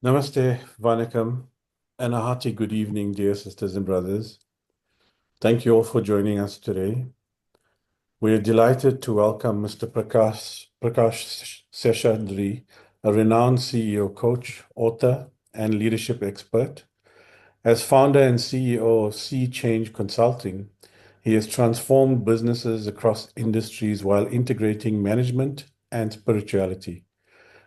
Namaste, Vanakkam, and a hearty good evening, dear sisters and brothers. Thank you all for joining us today. We are delighted to welcome Mr. Prakash Seshadri, a renowned CEO coach, author, and leadership expert. As founder and CEO of Sea Change Consulting, he has transformed businesses across industries while integrating management and spirituality.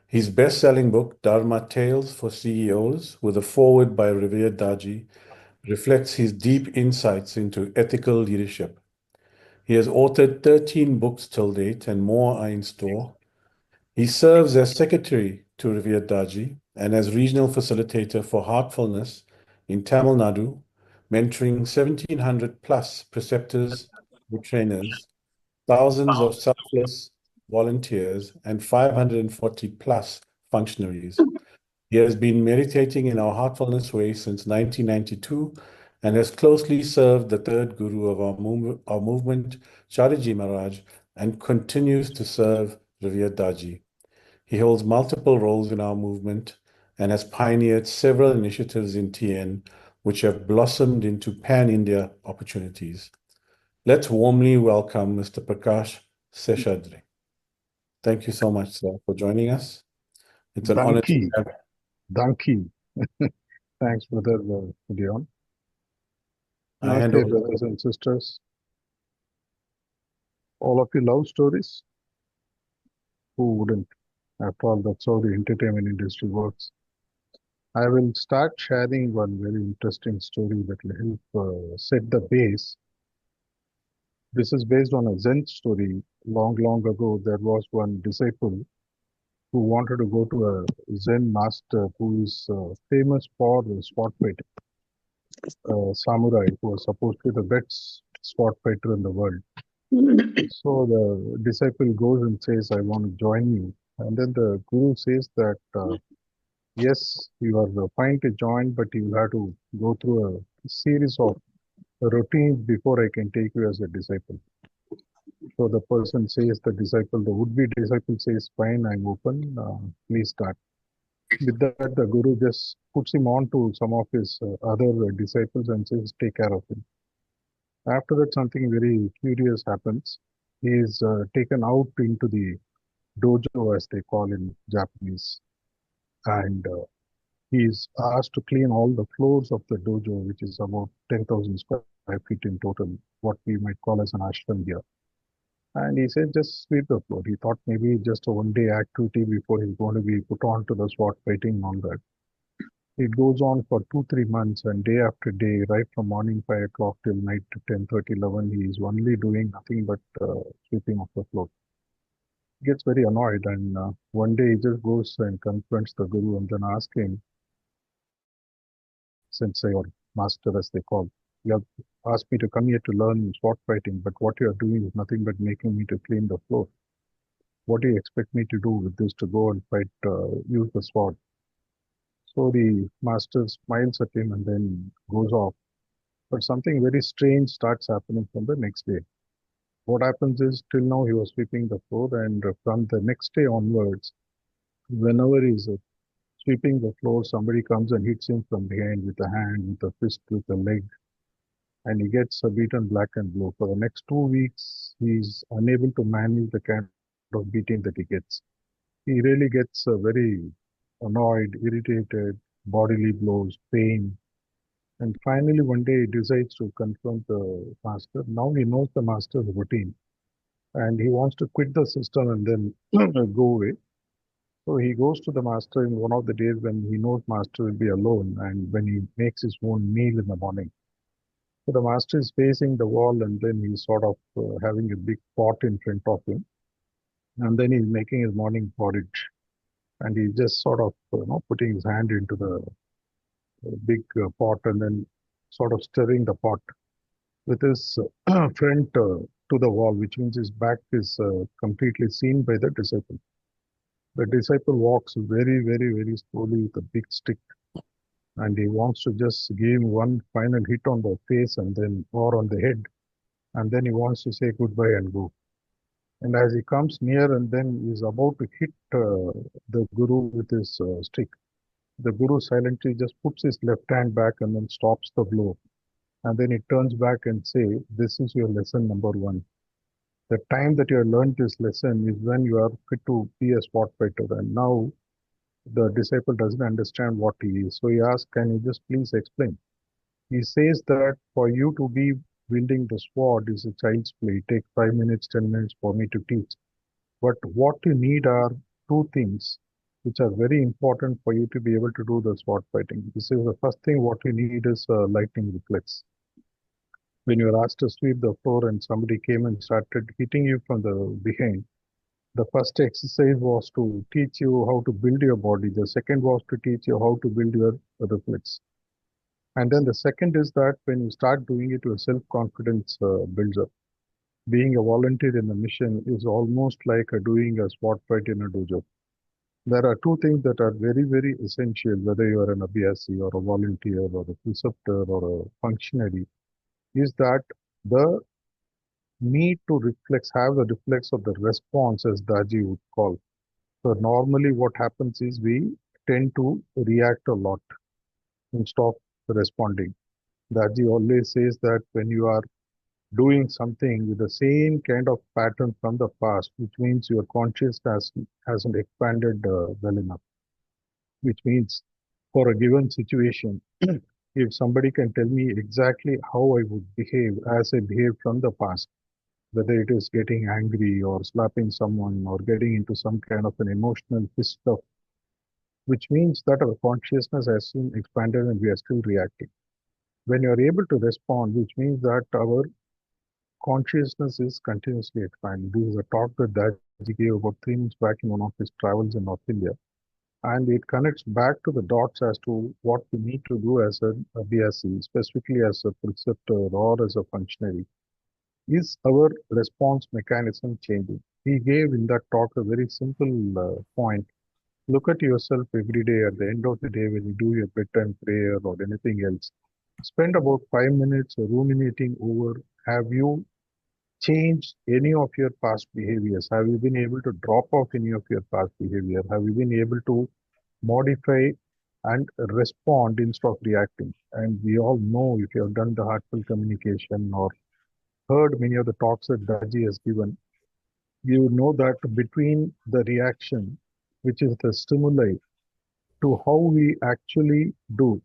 His best-selling book, Dharma Tales for CEOs, with a foreword by revered Daji, reflects his deep insights into ethical leadership. He has authored 13 books till date, and more are in store. He serves as secretary to revered Daji and as regional facilitator for Heartfulness in Tamil Nadu, mentoring 1,700 plus preceptors and trainers, thousands of selfless volunteers, and 540 plus functionaries. He has been meditating in our Heartfulness way since 1992 and has closely served the third guru of our movement, Chariji Maharaj, and continues to serve Revered Daji. He holds multiple roles in our movement and has pioneered several initiatives in TN, which have blossomed into pan-India opportunities. Let's warmly welcome Mr. Prakash Seshadri. Thank you so much, sir, for joining us. It's an honor to Donkey, have. donkey. Thanks, brother Leon. I hand Namaste, over. brothers and sisters. All of you love stories? Who wouldn't? After all, that's how the entertainment industry works. I will start sharing one very interesting story that will help set the base. This is based on a Zen story. Long, long ago, there was one disciple who wanted to go to a Zen master who is famous for sword fighting. Samurai who was supposed to be the best sword fighter in the world. So the disciple goes and says, I want to join you. And then the guru says that, yes, you are fine to join, but you have to go through a series of routines before I can take you as a disciple. So the person says, the disciple, the would-be disciple says, fine, I'm open, please start. With that, the guru just puts him on to some of his other disciples and says, take care of him. After that, something very curious happens. He is taken out into the dojo, as they call in Japanese, and he is asked to clean all the floors of the dojo, which is about 10,000 square feet in total, what we might call as an ashram here. And he said, just sweep the floor. He thought maybe just a one-day activity before he's going to be put on to the sword fighting and all that. It goes on for 2-3 months, and day after day, right from morning 5 o'clock till night to 10:30, 11, he is only doing nothing but sweeping of the floor. He gets very annoyed, and one day he just goes and confronts the guru and then asks him, sensei or master as they call, you have asked me to come here to learn sword fighting, but what you are doing is nothing but making me to clean the floor. What do you expect me to do with this to go and fight, use the sword? So the master smiles at him and then goes off. But something very strange starts happening from the next day. What happens is, till now he was sweeping the floor, and from the next day onwards, whenever he's sweeping the floor, somebody comes and hits him from behind with a hand, with a fist, with a leg, and he gets beaten black and blue. For the next 2 weeks, he's unable to manage the kind of beating that he gets. He really gets very annoyed, irritated, bodily blows, pain. And finally, one day he decides to confront the master. Now he knows the master's routine and he wants to quit the system and then go away. So he goes to the master in one of the days when he knows master will be alone and when he makes his own meal in the morning. So the master is facing the wall and then he's sort of having a big pot in front of him. And then he's making his morning porridge. And he's just sort of putting his hand into the big pot and then sort of stirring the pot with his front to the wall, which means his back is completely seen by the disciple. The disciple walks very, very, very slowly with a big stick, and he wants to just give him one final hit on the face and then or on the head, and then he wants to say goodbye and go. And as he comes near and then is about to hit the guru with his stick, The guru silently just puts his left hand back and then stops the blow. And then he turns back and say, this is your lesson number one. The time that you have learned this lesson is when you are fit to be a sport fighter. And now the disciple doesn't understand what he is. So he asks, can you just please explain? He says that for you to be wielding the sword is a child's play. It takes 5 minutes, 10 minutes for me to teach. But what you need are two things which are very important for you to be able to do the sword fighting. This is the first thing. What you need is a lightning reflex. When you are asked to sweep the floor and somebody came and started hitting you from the behind, the first exercise was to teach you how to build your body. The second was to teach you how to build your reflex. And then the second is that when you start doing it, your self-confidence builds up. Being a volunteer in a mission is almost like doing a sport fight in a dojo. There are two things that are very, very essential, whether you are an abhyasi or a volunteer or a preceptor or a functionary, is that the need to reflex, have the reflex of the response, as Daji would call. So normally what happens is we tend to react a lot instead of responding. Daji always says that when you are doing something with the same kind of pattern from the past, which means your consciousness hasn't expanded well enough, which means for a given situation, if somebody can tell me exactly how I would behave as I behaved from the past, whether it is getting angry or slapping someone or getting into some kind of an emotional fist of, which means that our consciousness has been expanded and we are still reacting. When you are able to respond, which means that our consciousness is continuously expanding. This is a talk that Daji gave about 3 months back in one of his travels in North India. And it connects back to the dots as to what we need to do as a BSc, specifically as a preceptor or as a functionary. Is our response mechanism changing? He gave in that talk a very simple point. Look at yourself every day at the end of the day when you do your bedtime prayer or anything else. Spend about 5 minutes ruminating over, have you changed any of your past behaviors? Have you been able to drop off any of your past behavior? Have you been able to modify and respond instead of reacting? And we all know, if you have done the heartful communication or heard many of the talks that Daji has given, you know that between the reaction, which is the stimuli, to how we actually do,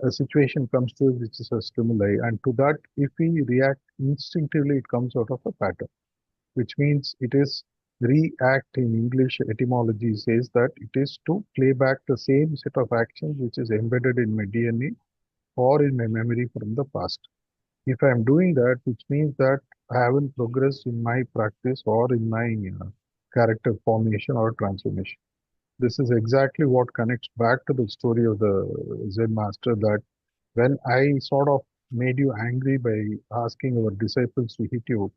a situation comes to us which is a stimuli, and to that, if we react instinctively, it comes out of a pattern, which means it is react in English etymology says that it is to play back the same set of actions which is embedded in my DNA or in my memory from the past. If I am doing that, which means that I haven't progressed in my practice or in my character formation or transformation. This is exactly what connects back to the story of the Zen master, that when I sort of made you angry by asking our disciples to hit you,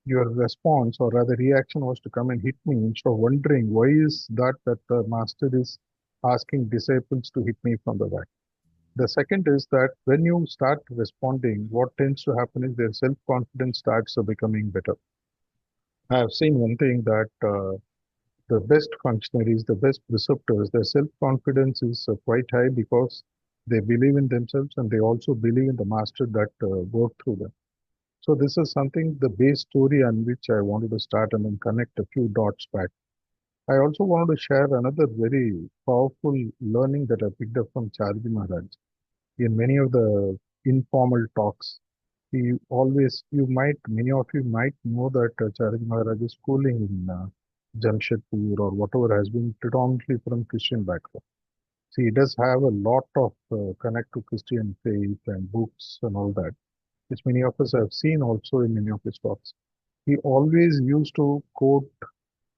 your response or rather reaction was to come and hit me instead of wondering why is that the master is asking disciples to hit me from the back. The second is that when you start responding, what tends to happen is their self-confidence starts becoming better. I have seen one thing that the best functionaries, the best preceptors, their self-confidence is quite high because they believe in themselves and they also believe in the master that worked through them. So this is something, the base story on which I wanted to start and then connect a few dots back. I also wanted to share another very powerful learning that I picked up from Charji Maharaj. In many of the informal talks, he always, many of you might know that Charji Maharaj is schooling in Jamshedpur or whatever, has been predominantly from Christian background. See, he does have a lot of connect to Christian faith and books and all that, which many of us have seen also in many of his talks. He always used to quote,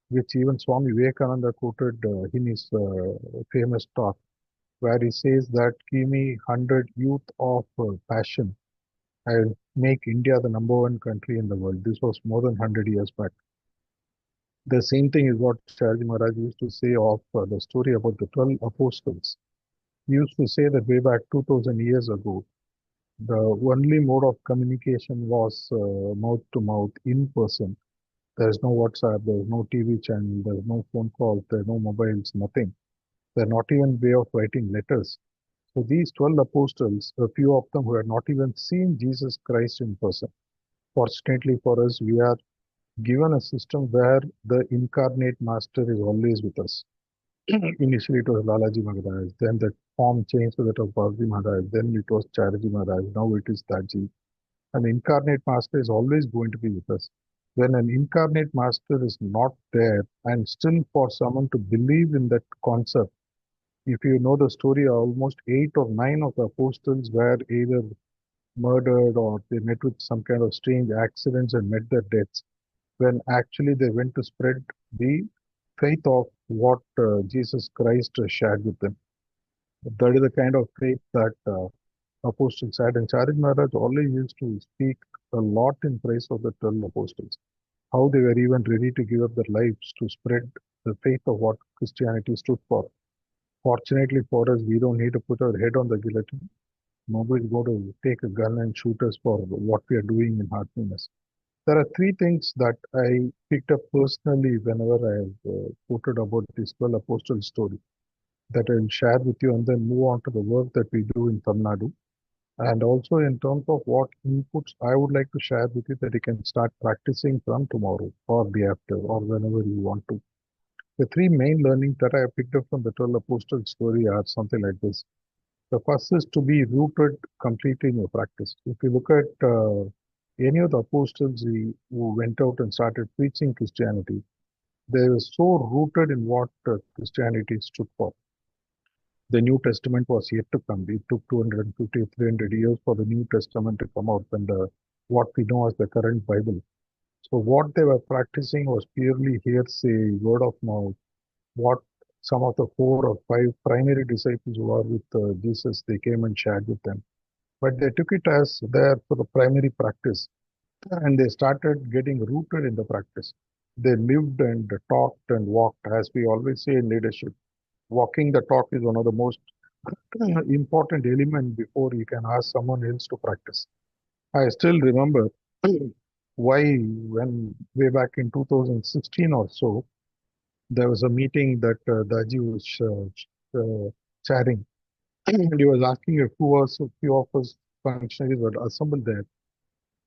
which even Swami Vivekananda quoted in his famous talk, where he says that give me 100 youth of passion, I'll make India the number one country in the world. This was more than 100 years back. The same thing is what Shahaji Maharaj used to say of the story about the 12 apostles. He used to say that way back 2000 years ago, the only mode of communication was mouth to mouth, in person. There's no WhatsApp, there's no TV channel, there's no phone calls, there's no mobiles, nothing. They're not even way of writing letters. So these 12 apostles, a few of them who had not even seen Jesus Christ in person. Fortunately for us, we are given a system where the incarnate master is always with us. Initially it was Lalaji Maharaj, then the form changed to that of Bhavji Maharaj, then it was Charaji Maharaj, now it is Daji. An incarnate master is always going to be with us. When an incarnate master is not there, and still for someone to believe in that concept, if you know the story, almost 8 or 9 of the apostles were either murdered or they met with some kind of strange accidents and met their deaths when actually they went to spread the faith of what Jesus Christ shared with them. That is the kind of faith that apostles had. And Charij Maharaj always used to speak a lot in praise of the 12 apostles, how they were even ready to give up their lives to spread the faith of what Christianity stood for. Fortunately for us, we don't need to put our head on the guillotine. Nobody's going to take a gun and shoot us for what we are doing in Heartfulness. There are three things that I picked up personally whenever I have quoted about this 12 Apostle story that I'll share with you and then move on to the work that we do in Tamil Nadu. And also in terms of what inputs I would like to share with you that you can start practicing from tomorrow or day after or whenever you want to. The three main learnings that I have picked up from the 12 Apostle story are something like this. The first is to be rooted completely in your practice. If you look at any of the apostles who went out and started preaching Christianity, they were so rooted in what Christianity stood for. The New Testament was yet to come. It took 250, 300 years for the New Testament to come out and what we know as the current Bible. So what they were practicing was purely hearsay, word of mouth, what some of the 4 or 5 primary disciples who were with Jesus, they came and shared with them. But they took it as there for the primary practice and they started getting rooted in the practice. They lived and talked and walked, as we always say in leadership. Walking the talk is one of the most important element before you can ask someone else to practice. I still remember why when way back in 2016 or so, there was a meeting that Daji was chairing. And he was asking a few of us functionaries were assembled there.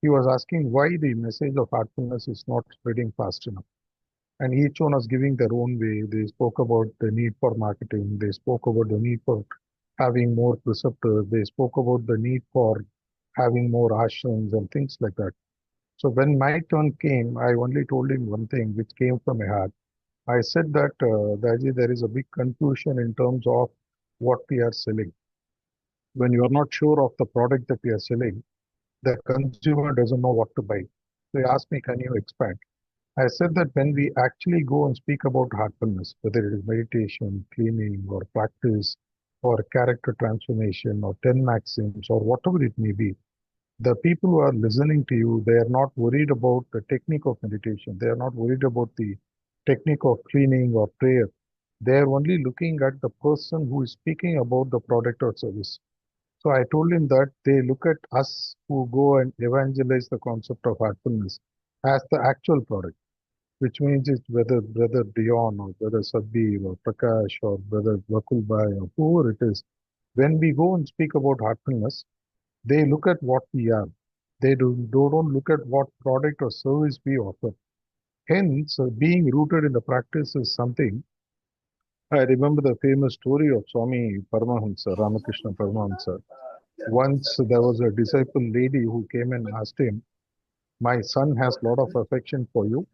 He was asking why the message of heartfulness is not spreading fast enough. And each one was giving their own way. They spoke about the need for marketing. They spoke about the need for having more preceptors. They spoke about the need for having more ashrams and things like that. So when my turn came, I only told him one thing, which came from my heart. I said that, Daji, there is a big confusion in terms of what we are selling. When you are not sure of the product that we are selling, the consumer doesn't know what to buy. So he asked me, can you expand? I said that when we actually go and speak about heartfulness, whether it is meditation, cleaning, or practice, or character transformation, or 10 maxims, or whatever it may be, the people who are listening to you, they are not worried about the technique of meditation. They are not worried about the technique of cleaning or prayer. They are only looking at the person who is speaking about the product or service. So I told him that they look at us who go and evangelize the concept of heartfulness as the actual product, which means it's whether Brother Dion or Brother Sabir or Prakash or Brother Vakul Bhai or whoever it is. When we go and speak about heartfulness, they look at what we are. They don't look at what product or service we offer. Hence, being rooted in the practice is something. I remember the famous story of Swami Paramahamsa, Ramakrishna Paramahamsa. Once there was a disciple lady who came and asked him, my son has a lot of affection for you.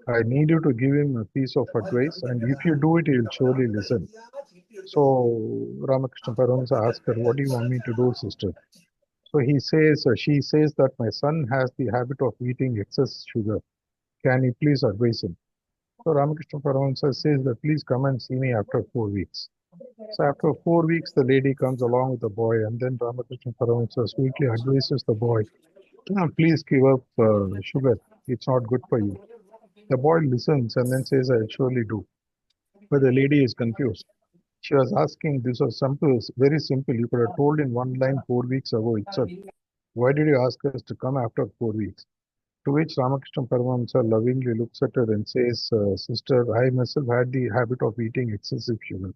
I need you to give him a piece of advice, and if you do it, he'll surely listen. So Ramakrishna Paramahamsa asked her, what do you want me to do, sister? So she says that my son has the habit of eating excess sugar. Can you please advise him? So Ramakrishna Paramahamsa says that please come and see me after 4 weeks. So after 4 weeks, the lady comes along with the boy, and then Ramakrishna Paramahamsa sweetly advises the boy, please give up sugar. It's not good for you. The boy listens and then says, I'll surely do. But the lady is confused. She was asking, this was simple, very simple. You could have told in one line 4 weeks ago itself. Why did you ask us to come after 4 weeks? To which Ramakrishna Paramahamsa lovingly looks at her and says, sister, I myself had the habit of eating excessive sugar.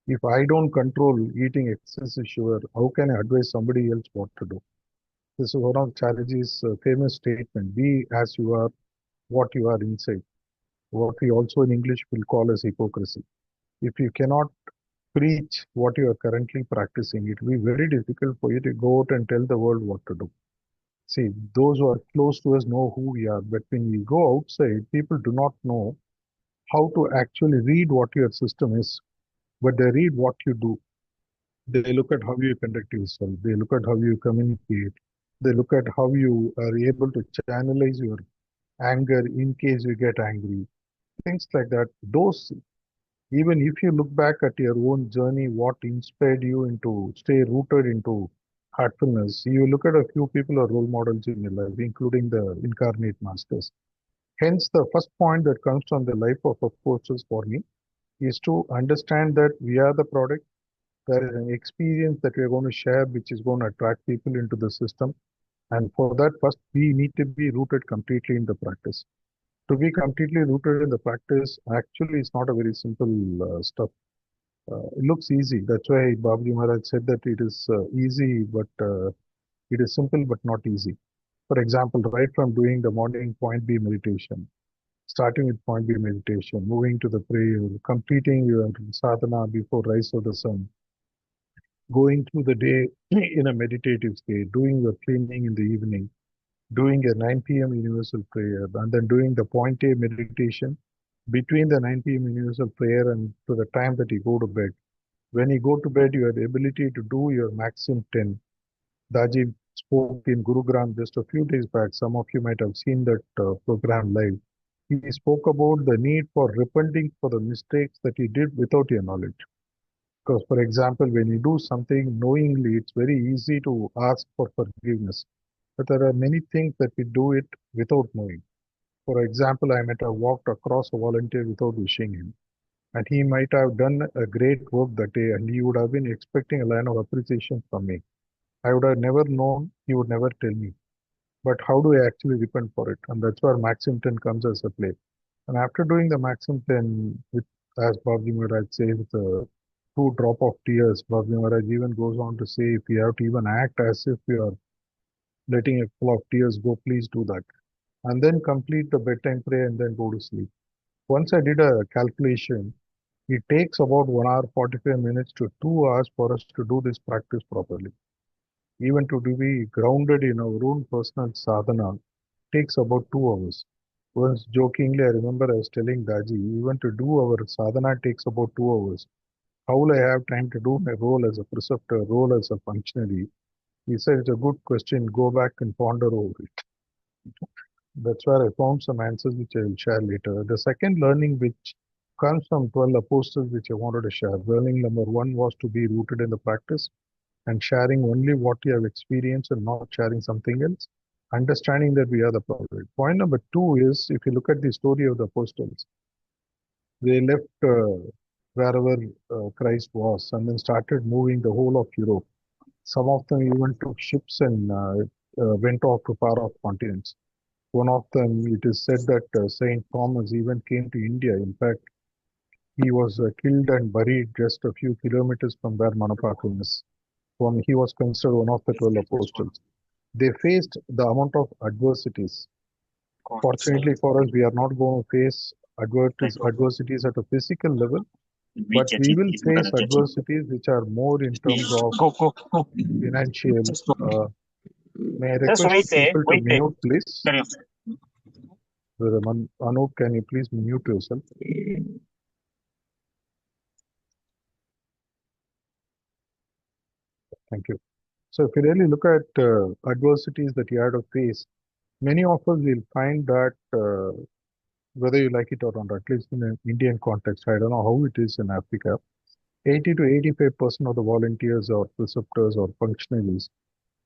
If I don't control eating excessive sugar, how can I advise somebody else what to do? This is one of Chatterjee's famous statement, be as you are, what you are inside. What we also in English will call as hypocrisy. If you cannot preach what you are currently practicing, it will be very difficult for you to go out and tell the world what to do. See, those who are close to us know who we are, but when we go outside, people do not know how to actually read what your system is, but they read what you do. They look at how you conduct yourself, they look at how you communicate, they look at how you are able to channelize your anger in case you get angry, things like that. Those, even if you look back at your own journey, what inspired you into stay rooted into heartfulness, you look at a few people or role models in your life, including the incarnate masters. Hence, the first point that comes from the life of a coaches for me is to understand that we are the product. There is an experience that we are going to share, which is going to attract people into the system. And for that, first, we need to be rooted completely in the practice. To be completely rooted in the practice actually is not a very simple stuff. It looks easy. That's why Babaji Maharaj said that it is easy, but it is simple but not easy. For example, right from doing the morning point B meditation, starting with point B meditation, moving to the prayer, completing your sadhana before rise of the sun, going through the day in a meditative state, doing your cleaning in the evening, doing a 9 p.m. universal prayer, and then doing the point A meditation between the 9 p.m. universal prayer and to the time that you go to bed. When you go to bed, you have the ability to do your maximum 10. Daji spoke in Gurugram just a few days back. Some of you might have seen that program live. He spoke about the need for repenting for the mistakes that you did without your knowledge. Because, for example, when you do something knowingly, it's very easy to ask for forgiveness. But there are many things that we do it without knowing. For example, I might have walked across a volunteer without wishing him. And he might have done a great work that day, and he would have been expecting a line of appreciation from me. I would have never known, he would never tell me. But how do I actually repent for it? And that's where Maxim 10 comes as a play. And after doing the Maxim 10, with, as Babaji Maharaj says, with a two drop of tears, Babaji Maharaj even goes on to say, if you have to even act as if you are letting a flow of tears go, please do that. And then complete the bedtime prayer and then go to sleep. Once I did a calculation, it takes about 1 hour 45 minutes to 2 hours for us to do this practice properly. Even to be grounded in our own personal sadhana takes about 2 hours. Once jokingly, I remember I was telling Daji, even to do our sadhana takes about 2 hours. How will I have time to do my role as a preceptor, role as a functionary? He said, it's a good question. Go back and ponder over it. That's where I found some answers which I will share later. The second learning which comes from 12 apostles which I wanted to share. Learning number one was to be rooted in the practice and sharing only what you have experienced and not sharing something else. Understanding that we are the product. Point number two is, if you look at the story of the apostles, they left wherever Christ was and then started moving the whole of Europe. Some of them even took ships and went off to far off continents. One of them, it is said that Saint Thomas even came to India. In fact, he was killed and buried just a few kilometers from where Manapakam is. He was considered one of the 12 apostles. They faced the amount of adversities. Fortunately for us, we are not going to face adversities at a physical level, but we will face adversities which are more in terms of financial. May I Just request wait there, people to wait there. mute, please? Anup, can you please mute yourself? Thank you. So if you really look at adversities that you had to face, many of us will find that whether you like it or not, at least in an Indian context, I don't know how it is in Africa, 80 to 85% of the volunteers or preceptors or functionaries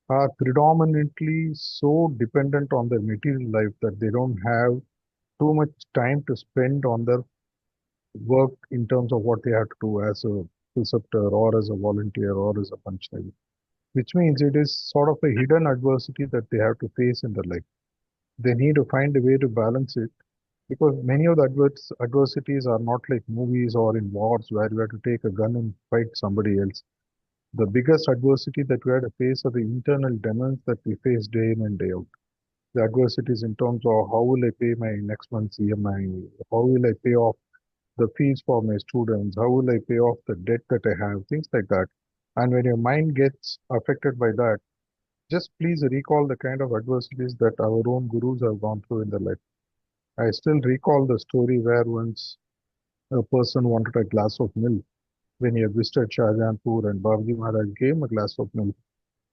are predominantly so dependent on their material life that they don't have too much time to spend on their work in terms of what they have to do as a preceptor or as a volunteer or as a functionary, which means it is sort of a hidden adversity that they have to face in their life. They need to find a way to balance it. Because many of the adversities are not like movies or in wars where you have to take a gun and fight somebody else. The biggest adversity that we had to face are the internal demons that we face day in and day out. The adversities in terms of how will I pay my next month's EMI, how will I pay off the fees for my students, how will I pay off the debt that I have, things like that. And when your mind gets affected by that, just please recall the kind of adversities that our own gurus have gone through in their life. I still recall the story where once a person wanted a glass of milk when he had visited Shahjahanpur and Babaji Maharaj gave him a glass of milk.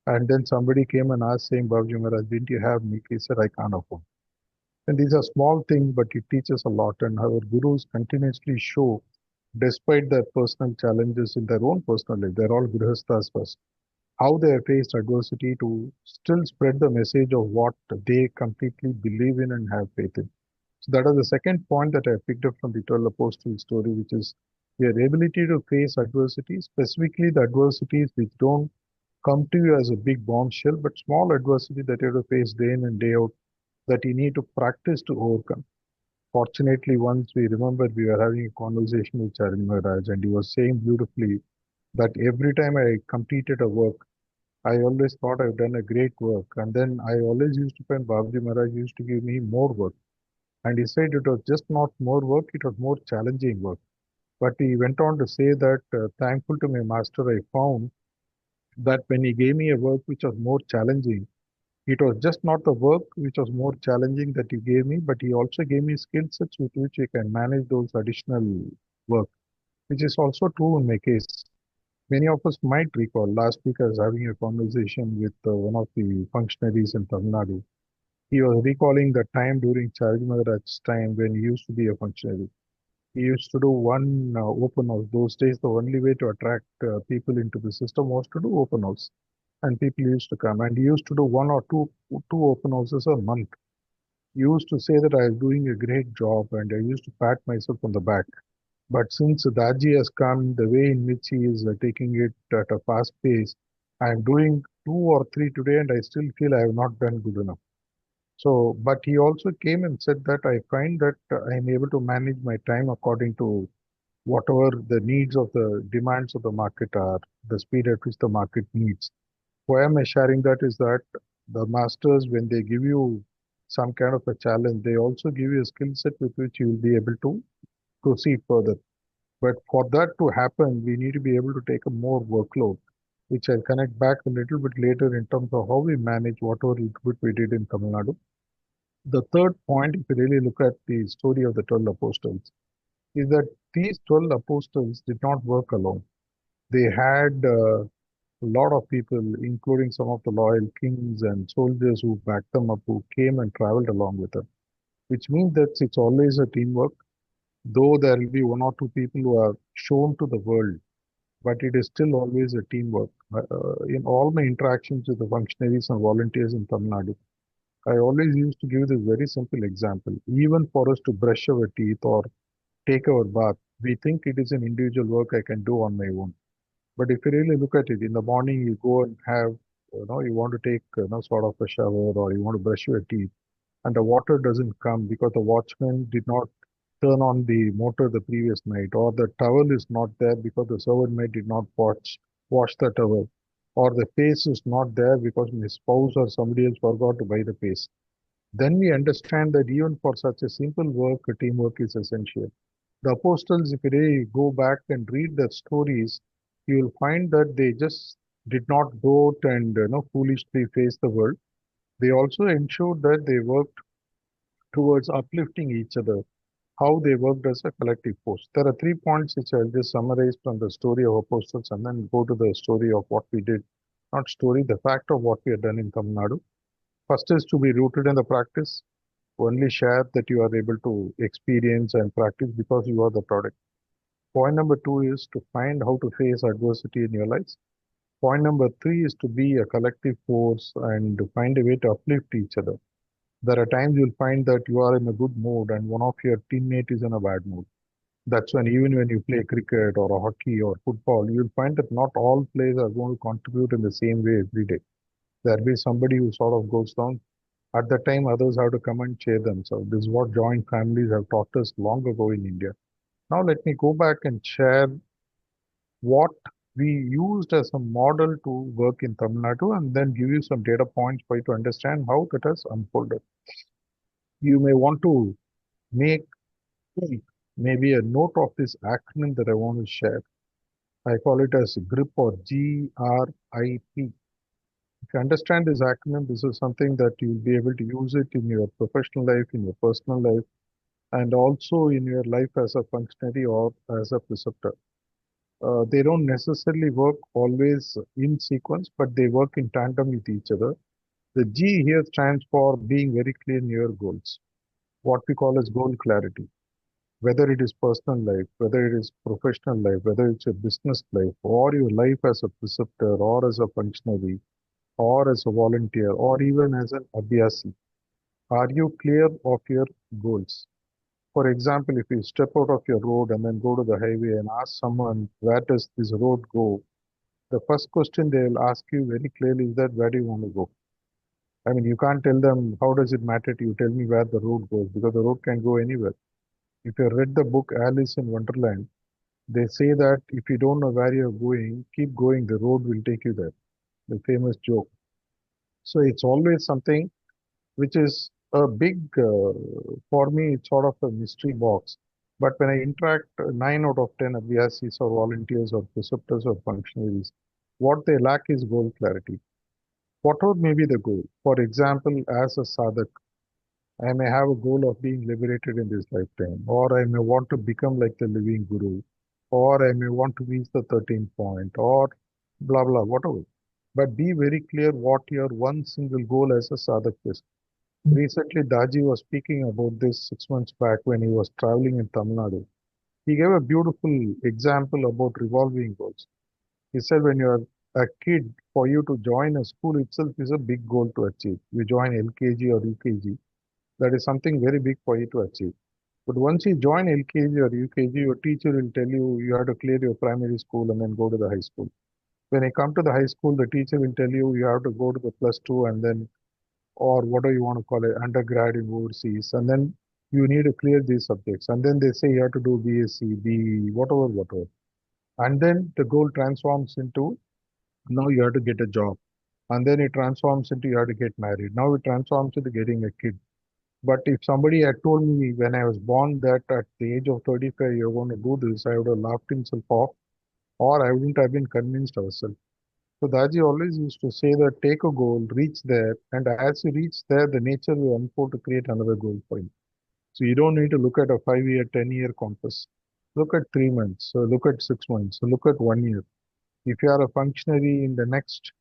And then somebody came and asked, saying, Babaji Maharaj, didn't you have milk? He said, I can't afford. And these are small things, but it teaches a lot. And our gurus continuously show, despite their personal challenges in their own personal life, they're all grihasthas first, how they have faced adversity to still spread the message of what they completely believe in and have faith in. So that is the second point that I picked up from the 12 Apostles story, which is their ability to face adversity, specifically the adversities which don't come to you as a big bombshell, but small adversity that you have to face day in and day out that you need to practice to overcome. Fortunately, once we remember we were having a conversation with Charan Maharaj, and he was saying beautifully that every time I completed a work, I always thought I've done a great work. And then I always used to find Babaji Maharaj used to give me more work. And he said it was just not more work, it was more challenging work. But he went on to say that, thankful to my master, I found that when he gave me a work which was more challenging, it was just not the work which was more challenging that he gave me, but he also gave me skill sets with which I can manage those additional work, which is also true in my case. Many of us might recall last week I was having a conversation with one of the functionaries in Tamil Nadu. He was recalling the time during Charji Maharaj's time when he used to be a functionary. He used to do one open house. Those days, the only way to attract people into the system was to do open house, and people used to come. And he used to do one or two open houses a month. He used to say that I was doing a great job, and I used to pat myself on the back. But since Daji has come, the way in which he is taking it at a fast pace, I am doing two or three today, and I still feel I have not done good enough. So, but he also came and said that I find that I am able to manage my time according to whatever the needs of the demands of the market are, the speed at which the market needs. Why am I sharing that is that the masters, when they give you some kind of a challenge, they also give you a skill set with which you will be able to proceed further. But for that to happen, we need to be able to take a more workload, which I'll connect back a little bit later in terms of how we manage whatever little bit we did in Tamil Nadu. The third point, if you really look at the story of the 12 apostles, is that these 12 apostles did not work alone. They had a lot of people, including some of the loyal kings and soldiers who backed them up, who came and traveled along with them, which means that it's always a teamwork, though there will be one or two people who are shown to the world, but it is still always a teamwork. In all my interactions with the functionaries and volunteers in Tamil Nadu, I always used to give this very simple example. Even for us to brush our teeth or take our bath, we think it is an individual work I can do on my own. But if you really look at it, in the morning you go and have, you want to take, sort of a shower or you want to brush your teeth, and the water doesn't come because the watchman did not turn on the motor the previous night, or the towel is not there because the servant maid did not wash the towel, or the paste is not there because my spouse or somebody else forgot to buy the paste. Then we understand that even for such a simple work, teamwork is essential. The apostles, if you really go back and read their stories, you will find that they just did not go out and foolishly face the world. They also ensured that they worked towards uplifting each other, how they worked as a collective force. There are 3 points which I'll just summarize from the story of apostles and then go to the story of what we did. Not story, the fact of what we have done in Tamil Nadu. First is to be rooted in the practice. Only share that you are able to experience and practice because you are the product. Point number two is to find how to face adversity in your lives. Point number three is to be a collective force and to find a way to uplift each other. There are times you'll find that you are in a good mood and one of your teammates is in a bad mood. That's when even when you play cricket or hockey or football, you'll find that not all players are going to contribute in the same way every day. There'll be somebody who sort of goes down. At the time, others have to come and cheer them. So this is what joint families have taught us long ago in India. Now let me go back and share what we used as a model to work in Tamil Nadu and then give you some data points for you to understand how that has unfolded. You may want to make maybe a note of this acronym that I want to share. I call it as GRIP or GRIP. If you understand this acronym, this is something that you'll be able to use it in your professional life, in your personal life, and also in your life as a functionary or as a preceptor. They don't necessarily work always in sequence, but they work in tandem with each other. The G here stands for being very clear in your goals, what we call as goal clarity. Whether it is personal life, whether it is professional life, whether it's your business life, or your life as a preceptor, or as a functionary, or as a volunteer, or even as an abhyasi. Are you clear of your goals? For example, if you step out of your road and then go to the highway and ask someone, where does this road go? The first question they will ask you very clearly is that, where do you want to go? I mean, you can't tell them, how does it matter to you? Tell me where the road goes, because the road can go anywhere. If you read the book Alice in Wonderland, they say that if you don't know where you're going, keep going, the road will take you there. The famous joke. So it's always something which is a big, for me, it's sort of a mystery box. But when I interact 9 out of 10 abhyasis or volunteers or preceptors or functionaries, what they lack is goal clarity. Whatever may be the goal. For example, as a sadhak, I may have a goal of being liberated in this lifetime, or I may want to become like the living guru, or I may want to reach the 13th point, or blah blah, whatever. But be very clear what your one single goal as a sadhak is. Recently, Daji was speaking about this 6 months back when he was traveling in Tamil Nadu. He gave a beautiful example about revolving goals. He said when you're a kid, for you to join a school itself is a big goal to achieve. You join LKG or UKG, that is something very big for you to achieve. But once you join LKG or UKG, your teacher will tell you you have to clear your primary school and then go to the high school. When you come to the high school, the teacher will tell you you have to go to the plus two and then, or whatever you want to call it, undergrad in overseas, and then you need to clear these subjects. And then they say you have to do BSc, BE, whatever, whatever. And then the goal transforms into now you have to get a job. And then it transforms into you have to get married. Now it transforms into getting a kid. But if somebody had told me when I was born that at the age of 35 you're going to do this, I would have laughed himself off, or I wouldn't have been convinced ourselves. So Daji always used to say that take a goal, reach there, and as you reach there, the nature will unfold to create another goal for you. So you don't need to look at a 5 year, 10 year compass. Look at 3 months, so look at 6 months, so look at 1 year. If you are a functionary in the next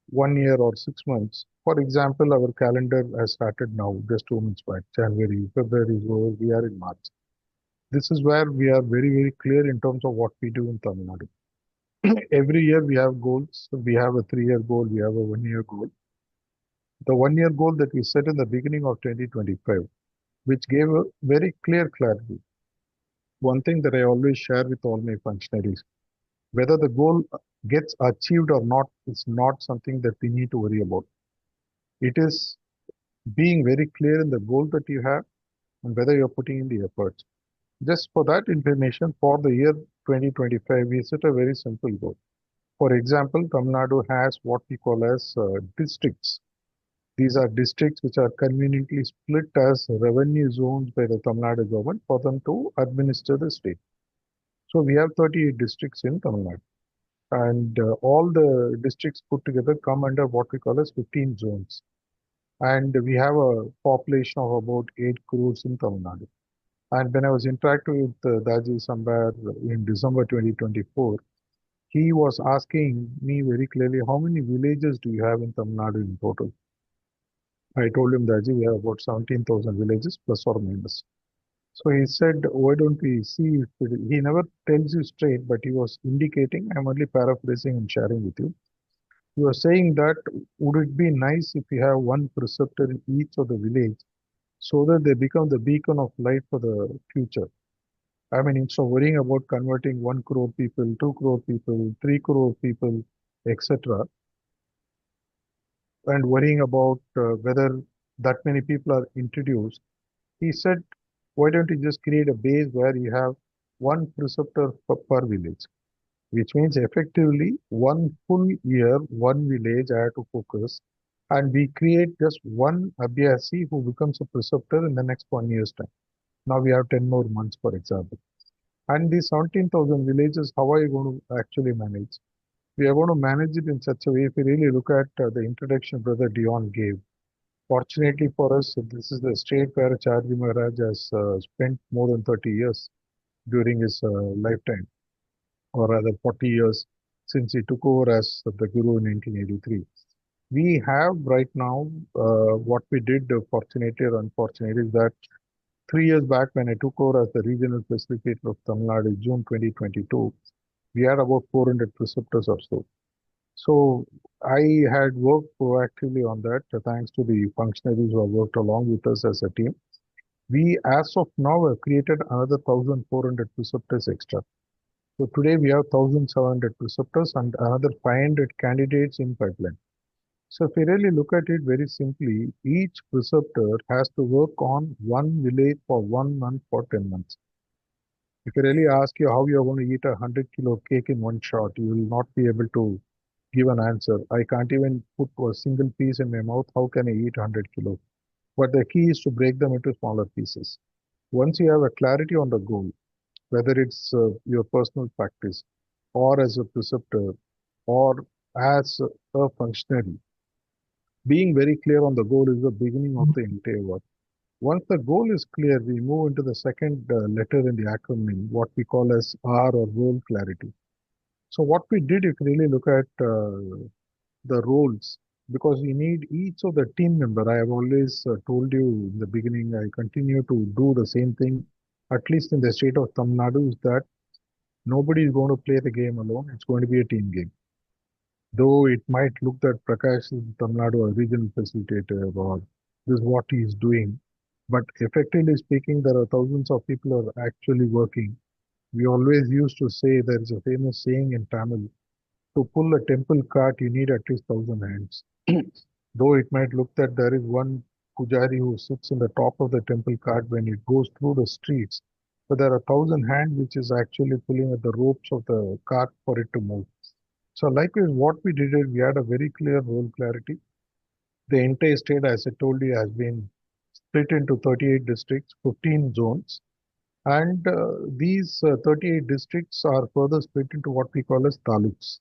1 year or 6 months, for example, our calendar has started now, just 2 months back, January, February is over, we are in March. This is where we are very, very clear in terms of what we do in Tamil Nadu. Every year we have goals. We have a 3 year goal, we have a 1 year goal. The 1 year goal that we set in the beginning of 2025, which gave a very clear clarity. One thing that I always share with all my functionaries, whether the goal gets achieved or not is not something that we need to worry about. It is being very clear in the goal that you have and whether you're putting in the efforts. Just for that information, for the year 2025, we set a very simple goal. For example, Tamil Nadu has what we call as districts. These are districts which are conveniently split as revenue zones by the Tamil Nadu government for them to administer the state. So we have 38 districts in Tamil Nadu. And all the districts put together come under what we call as 15 zones. And we have a population of about 8 crores in Tamil Nadu. And when I was interacting with Daji somewhere in December 2024, he was asking me very clearly, how many villages do you have in Tamil Nadu in total? I told him, Daji, we have about 17,000 villages plus or minus. So he said, why don't we see if he never tells you straight, but he was indicating, I'm only paraphrasing and sharing with you. He was saying that would it be nice if we have one preceptor in each of the village so that they become the beacon of light for the future. I mean, instead of worrying about converting 1 crore people, 2 crore people, 3 crore people, etc., and worrying about whether that many people are introduced. He said, why don't you just create a base where you have one preceptor per village, which means effectively one full year, one village I have to focus, and we create just one Abhyasi who becomes a preceptor in the next 1 year's time. Now we have 10 more months, for example. And these 17,000 villages, how are you going to actually manage? We are going to manage it in such a way, if you really look at the introduction Brother Dion gave. Fortunately for us, this is the state where Charji Maharaj has spent more than 30 years during his lifetime, or rather 40 years since he took over as the Guru in 1983. We have right now what we did, fortunately or unfortunately, is that 3 years back when I took over as the regional facilitator of Tamil Nadu, June 2022, we had about 400 preceptors or so. So I had worked proactively on that, thanks to the functionaries who have worked along with us as a team. We, as of now, have created another 1,400 preceptors extra. So today we have 1,700 preceptors and another 500 candidates in pipeline. So if you really look at it very simply, each preceptor has to work on one village for 1 month for 10 months. If you really ask you how you're going to eat a 100-kilo cake in one shot, you will not be able to give an answer. I can't even put a single piece in my mouth. How can I eat 100 kilos? But the key is to break them into smaller pieces. Once you have a clarity on the goal, whether it's your personal practice or as a preceptor or as a functionary, being very clear on the goal is the beginning of the entire work. Once the goal is clear, we move into the second letter in the acronym, what we call as R, or role clarity. So what we did, if you really look at the roles, because you need each of the team member. I have always told you in the beginning, I continue to do the same thing, at least in the state of Tamil Nadu, is that nobody is going to play the game alone. It's going to be a team game. Though it might look that Prakash is Tamil Nadu a regional facilitator, or this is what he is doing, but effectively speaking, there are thousands of people who are actually working. We always used to say, there is a famous saying in Tamil, to pull a temple cart, you need at least 1,000 hands. Though it might look that there is one pujari who sits in the top of the temple cart when it goes through the streets, but there are 1,000 hands which is actually pulling at the ropes of the cart for it to move. So likewise, what we did is we had a very clear role clarity. The entire state, as I told you, has been split into 38 districts, 15 zones. And these 38 districts are further split into what we call as taluks.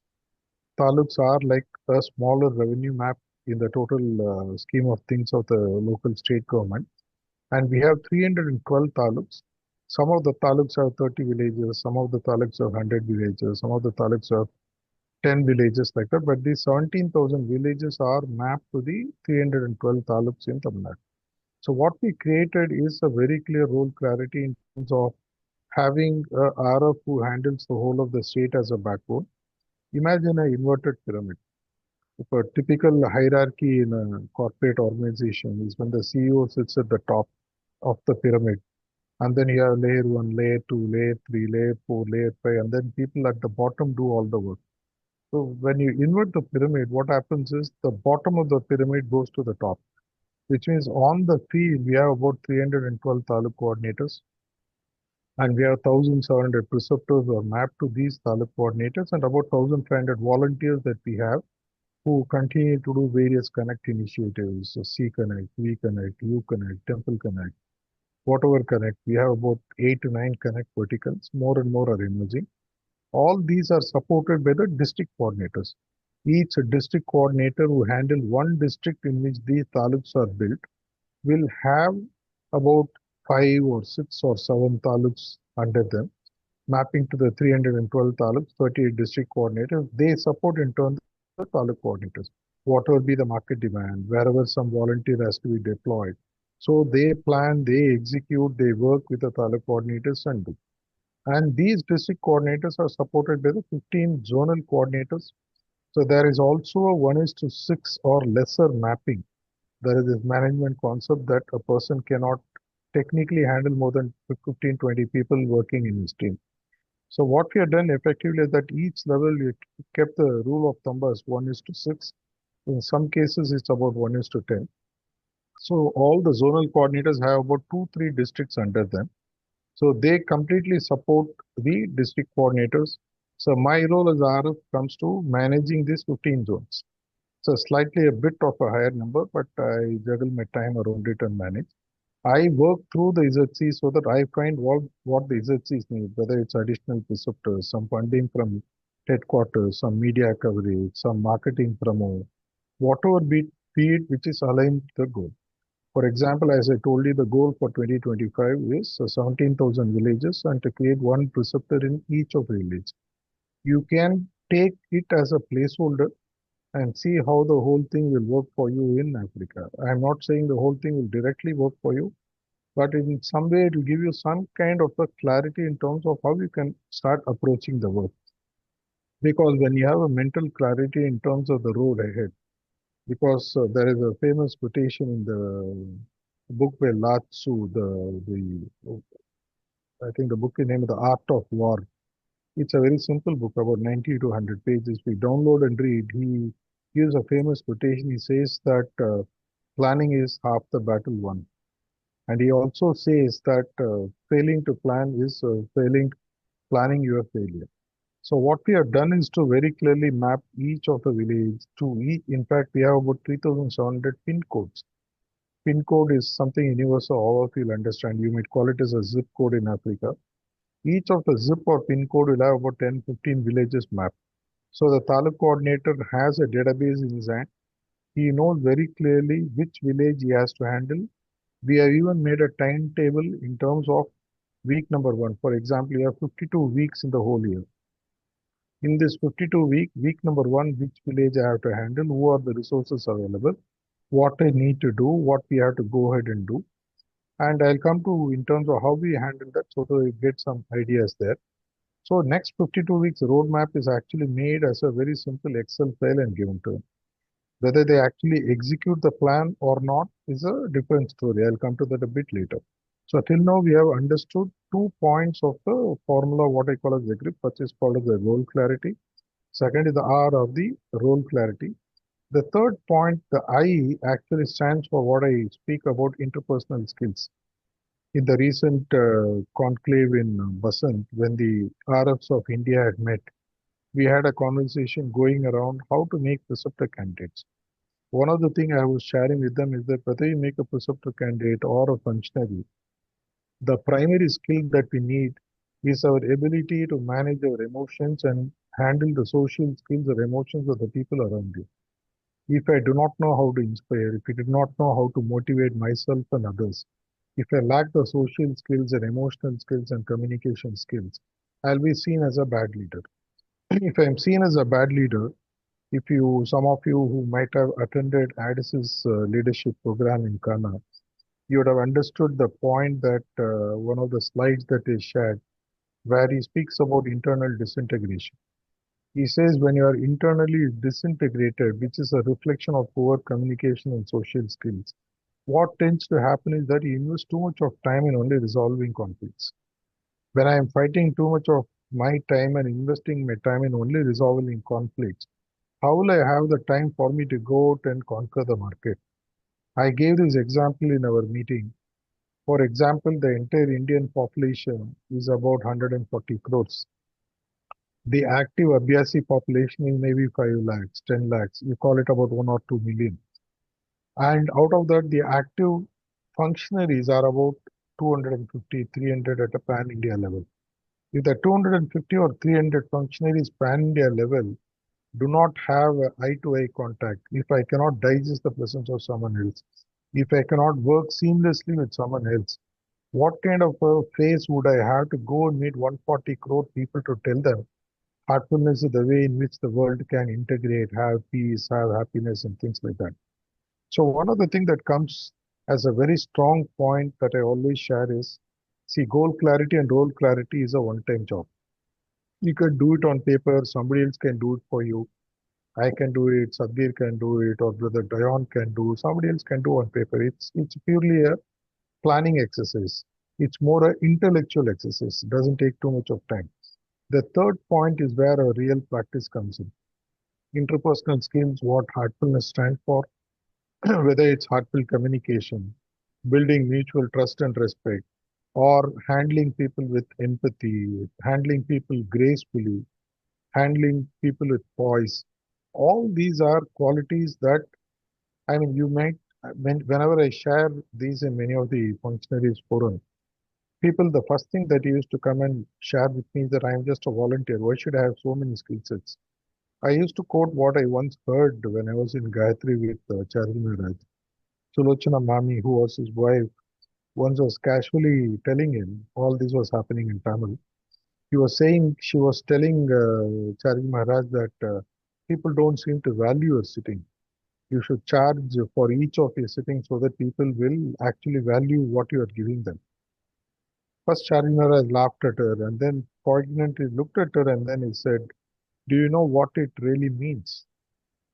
Taluks are like a smaller revenue map in the total scheme of things of the local state government. And we have 312 taluks. Some of the taluks have 30 villages, some of the taluks have 100 villages, some of the taluks have 10 villages like that. But these 17,000 villages are mapped to the 312 taluks in Tamil Nadu. So what we created is a very clear role clarity in terms of having a RF who handles the whole of the state as a backbone. Imagine an inverted pyramid. If a typical hierarchy in a corporate organization is when the CEO sits at the top of the pyramid, and then you have layer 1, layer 2, layer 3, layer 4, layer 5, and then people at the bottom do all the work. So when you invert the pyramid, what happens is the bottom of the pyramid goes to the top, which means on the field we have about 312 taluk coordinators, and we have 1,700 preceptors who are mapped to these taluk coordinators, and about 1,500 volunteers that we have who continue to do various connect initiatives, C Connect, We Connect, You Connect, Temple Connect, whatever connect. We have about 8 to 9 connect verticals, more and more are emerging. All these are supported by the district coordinators. Each district coordinator who handle one district in which these taluks are built will have about 5 or 6 or 7 taluks under them, mapping to the 312 taluks, 38 district coordinators. They support in turn the taluk coordinators. What will be the market demand, wherever some volunteer has to be deployed. So they plan, they execute, they work with the taluk coordinators and do. And these district coordinators are supported by the 15 zonal coordinators. So there is also a 1:6 or lesser mapping. There is this management concept that a person cannot technically handle more than 15-20 people working in his team. So what we have done effectively is that each level we kept the rule of thumb as 1:6. In some cases, it's about 1:10. So all the zonal coordinators have about 2, 3 districts under them. So they completely support the district coordinators. So my role as RF comes to managing these 15 zones. So slightly a bit of a higher number, but I juggle my time around it and manage. I work through the ZC so that I find what the ZCs need, whether it's additional preceptors, some funding from headquarters, some media coverage, some marketing promo, whatever be it which is aligned to the goal. For example, as I told you, the goal for 2025 is 17,000 villages and to create one preceptor in each of the village. You can take it as a placeholder and see how the whole thing will work for you in Africa. I'm not saying the whole thing will directly work for you, but in some way it will give you some kind of a clarity in terms of how you can start approaching the work. Because when you have a mental clarity in terms of the road ahead, because there is a famous quotation in the book by Lao Tzu, the I think the book is named The Art of War. It's a very simple book, about 90 to 100 pages. We download and read. He gives a famous quotation. He says that planning is half the battle won. And he also says that failing to plan is planning your failure. So what we have done is to very clearly map each of the village to each. In fact, we have about 3,700 pin codes. Pin code is something universal, all of you will understand. You might call it as a zip code in Africa. Each of the zip or pin code will have about 10, 15 villages mapped. So the taluk coordinator has a database in his hand. He knows very clearly which village he has to handle. We have even made a timetable in terms of week number 1. For example, you have 52 weeks in the whole year. In this 52 week number 1, which village I have to handle, who are the resources available, what I need to do, what we have to go ahead and do. And I'll come to in terms of how we handle that so that we get some ideas there. So next 52 weeks roadmap is actually made as a very simple Excel file and given to them. Whether they actually execute the plan or not is a different story. I'll come to that a bit later. So till now we have understood 2 points of the formula, what I call as the grip, which is called as the role clarity. Second is the R of the role clarity. The third point, the I, actually stands for what I speak about interpersonal skills. In the recent conclave in Basant, when the RFs of India had met, we had a conversation going around how to make preceptor candidates. One of the things I was sharing with them is that whether you make a preceptor candidate or a functionary, the primary skill that we need is our ability to manage our emotions and handle the social skills or emotions of the people around you. If I do not know how to inspire, if I do not know how to motivate myself and others, if I lack the social skills and emotional skills and communication skills, I'll be seen as a bad leader. If I'm seen as a bad leader, if you, some of you who might have attended Addis's leadership program in Ghana, you would have understood the point that one of the slides that is shared, where he speaks about internal disintegration. He says when you are internally disintegrated, which is a reflection of poor communication and social skills, what tends to happen is that you invest too much of time in only resolving conflicts. When I am fighting too much of my time and investing my time in only resolving conflicts, how will I have the time for me to go out and conquer the market? I gave this example in our meeting. For example, the entire Indian population is about 140 crores. The active Abhyasi population is maybe 5 lakhs, 10 lakhs. You call it about 1 or 2 million. And out of that, the active functionaries are about 250, 300 at a pan-India level. If the 250 or 300 functionaries pan-India level do not have eye-to-eye contact, if I cannot digest the presence of someone else, if I cannot work seamlessly with someone else, what kind of a face would I have to go and meet 140 crore people to tell them heartfulness is the way in which the world can integrate, have peace, have happiness, and things like that. So one of the things that comes as a very strong point that I always share is, see, goal clarity and role clarity is a one-time job. You can do it on paper, somebody else can do it for you. I can do it, Sadhgir can do it, or Brother Dayan can do, somebody else can do on paper. It's purely a planning exercise. It's more an intellectual exercise. It doesn't take too much of time. The third point is where a real practice comes in. Interpersonal skills, what heartfulness stands for. whether it's heartfelt communication, building mutual trust and respect, or handling people with empathy, handling people gracefully, handling people with poise. All these are qualities that, I mean, you might, whenever I share these in many of the functionaries forum, people, the first thing that used to come and share with me is that I am just a volunteer. Why should I have so many skill sets? I used to quote what I once heard when I was in Gayatri with Charji Maharaj. Sulochana Mami, who was his wife, once was casually telling him all this was happening in Tamil. He was saying, she was telling Charji Maharaj that people don't seem to value your sitting. You should charge for each of your sittings so that people will actually value what you are giving them. First, Charji Maharaj laughed at her and then poignantly looked at her and then he said, do you know what it really means?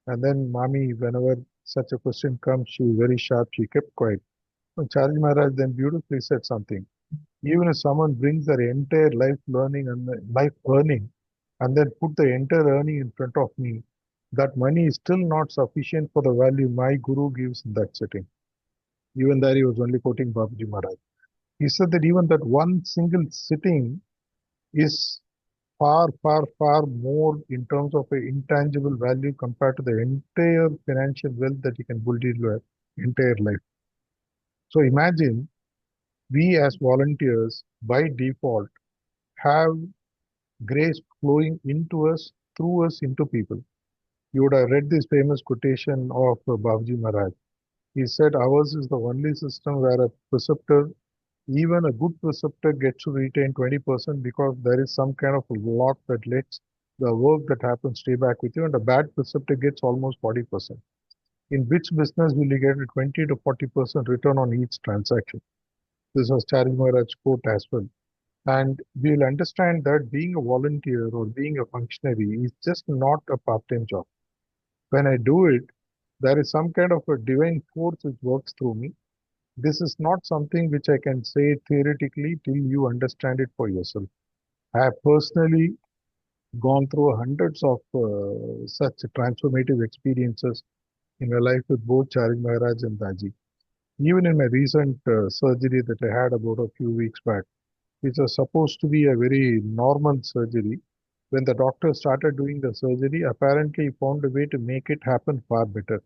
And then Mami, whenever such a question comes, she was very sharp, she kept quiet. And Charji Maharaj then beautifully said something. Even if someone brings their entire life learning and life earning and then put the entire earning in front of me, that money is still not sufficient for the value my guru gives in that sitting. Even there he was only quoting Babaji Maharaj. He said that even that one single sitting is far, far, far more in terms of an intangible value compared to the entire financial wealth that you can build in your entire life. So imagine we as volunteers by default have grace flowing into us, through us into people. You would have read this famous quotation of Babaji Maharaj. He said, ours is the only system where a preceptor, even a good preceptor, gets to retain 20% because there is some kind of lock that lets the work that happens stay back with you, and a bad preceptor gets almost 40%. In which business will you get a 20 to 40% return on each transaction? This was Charles Maharaj's quote as well. And we will understand that being a volunteer or being a functionary is just not a part-time job. When I do it, there is some kind of a divine force which works through me. This is not something which I can say theoretically till you understand it for yourself. I have personally gone through hundreds of such transformative experiences in my life with both Charik Maharaj and Daji. Even in my recent surgery that I had about a few weeks back, which was supposed to be a very normal surgery, when the doctor started doing the surgery, apparently he found a way to make it happen far better.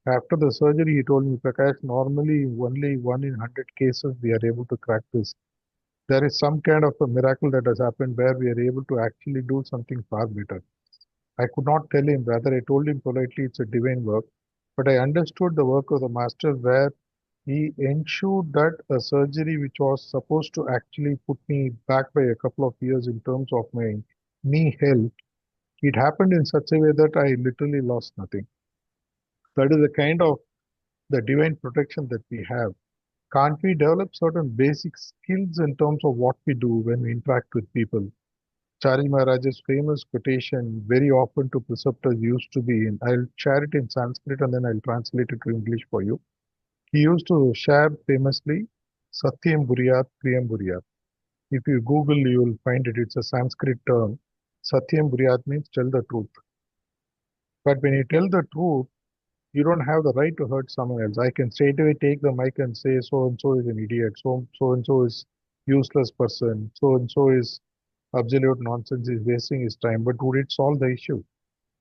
After the surgery, he told me, Prakash, normally only 1 in 100 cases we are able to crack this. There is some kind of a miracle that has happened where we are able to actually do something far better. I could not tell him, rather, I told him politely it's a divine work, but I understood the work of the master where he ensured that a surgery which was supposed to actually put me back by a couple of years in terms of my knee health, it happened in such a way that I literally lost nothing. That is the kind of the divine protection that we have. Can't we develop certain basic skills in terms of what we do when we interact with people? Chari Maharaj's famous quotation very often to preceptors used to be, I'll share it in Sanskrit and then I'll translate it to English for you. He used to share famously, Satyam Buryat, Priyam Buryat. If you Google, you will find it. It's a Sanskrit term. Satyam Buryat means tell the truth. But when you tell the truth, you don't have the right to hurt someone else. I can straight away take the mic and say so and so is an idiot, so and so is useless person, so and so is absolute nonsense, is wasting his time. But would it solve the issue?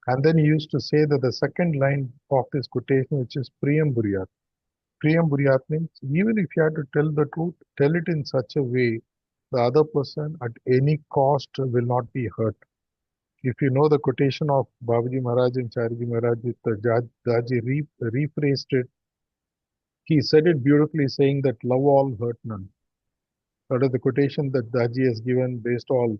And then he used to say that the second line of this quotation, which is Priyam Buryat. Priyam Buryat means even if you have to tell the truth, tell it in such a way the other person at any cost will not be hurt. If you know the quotation of Babaji Maharaj and Chariji Maharaj with the Jaji rephrased it, he said it beautifully saying that love all, hurt none. That is the quotation that Daji has given based on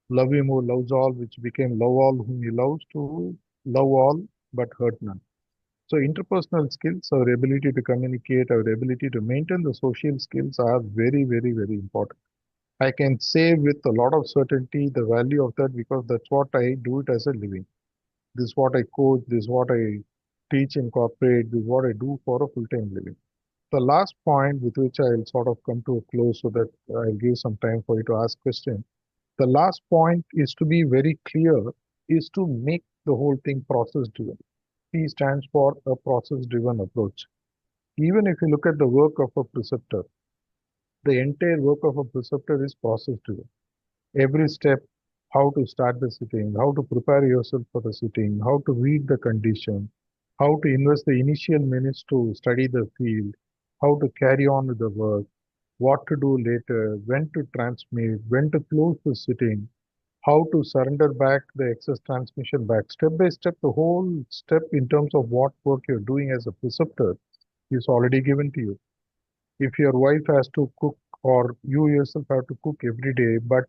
love him who loves all, which became love all whom he loves to love all but hurt none. So interpersonal skills, our ability to communicate, our ability to maintain the social skills are very, very, very important. I can say with a lot of certainty the value of that because that's what I do it as a living. This is what I coach, this is what I teach in corporate, this is what I do for a full-time living. The last point with which I'll sort of come to a close so that I'll give some time for you to ask questions. The last point is to be very clear, is to make the whole thing process driven. P stands for a process-driven approach. Even if you look at the work of a preceptor, the entire work of a preceptor is process-driven. Every step, how to start the sitting, how to prepare yourself for the sitting, how to read the condition, how to invest the initial minutes to study the field, how to carry on with the work, what to do later, when to transmit, when to close the sitting, how to surrender back the excess transmission back. Step by step, the whole step in terms of what work you're doing as a preceptor is already given to you. If your wife has to cook or you yourself have to cook every day, but